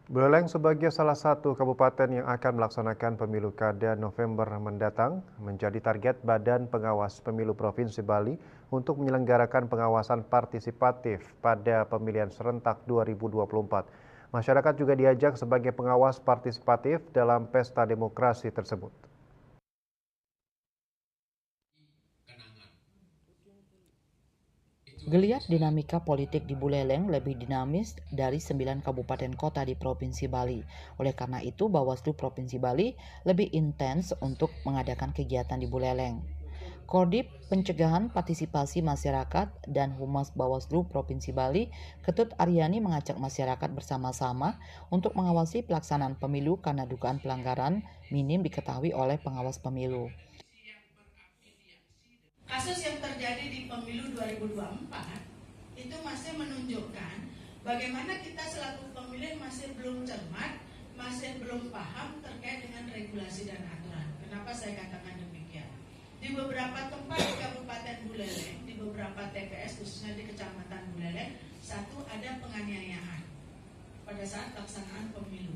Buleleng sebagai salah satu kabupaten yang akan melaksanakan pemilu kada November mendatang menjadi target Badan Pengawas Pemilu Provinsi Bali untuk menyelenggarakan pengawasan partisipatif pada pemilihan serentak 2024. Masyarakat juga diajak sebagai pengawas partisipatif dalam pesta demokrasi tersebut. Geliat dinamika politik di Buleleng lebih dinamis dari 9 kabupaten kota di Provinsi Bali. Oleh karena itu, Bawaslu Provinsi Bali lebih intens untuk mengadakan kegiatan di Buleleng. Kodim Pencegahan Partisipasi Masyarakat dan Humas Bawaslu Provinsi Bali, Ketut Aryani mengajak masyarakat bersama-sama untuk mengawasi pelaksanaan pemilu karena dugaan pelanggaran minim diketahui oleh pengawas pemilu. Kasus yang terjadi di pemilu 2024 itu masih menunjukkan bagaimana kita selaku pemilih masih belum cermat, masih belum paham terkait dengan regulasi dan aturan. Kenapa saya katakan demikian? Di beberapa tempat di Kabupaten Buleleng, di beberapa TPS khususnya di Kecamatan Buleleng, satu ada penganiayaan pada saat pelaksanaan pemilu.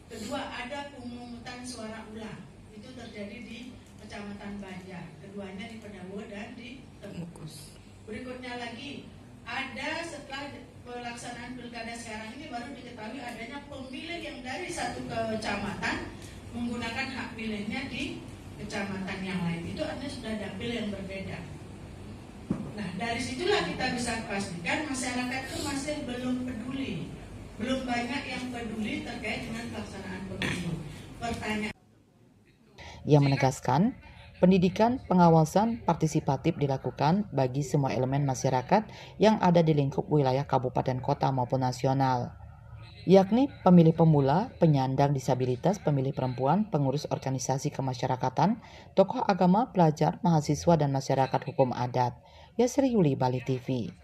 Kedua, ada pemungutan suara ulang. Itu terjadi di Kecamatan Banjar. Keduanya di Pedawo dan di Temukus. Berikutnya lagi, ada setelah pelaksanaan pilkada sekarang ini baru diketahui adanya pemilih yang dari satu kecamatan menggunakan hak pilihnya di kecamatan yang lain. Itu artinya sudah dapil yang berbeda. Nah, dari situlah kita bisa pastikan masyarakat itu masih belum peduli. Belum banyak yang peduli terkait dengan pelaksanaan pemilu. Pertanyaan Ia menegaskan, pendidikan pengawasan partisipatif dilakukan bagi semua elemen masyarakat yang ada di lingkup wilayah kabupaten kota maupun nasional, yakni pemilih pemula, penyandang disabilitas, pemilih perempuan, pengurus organisasi kemasyarakatan, tokoh agama, pelajar, mahasiswa, dan masyarakat hukum adat. Yasri Yuli, Bali TV.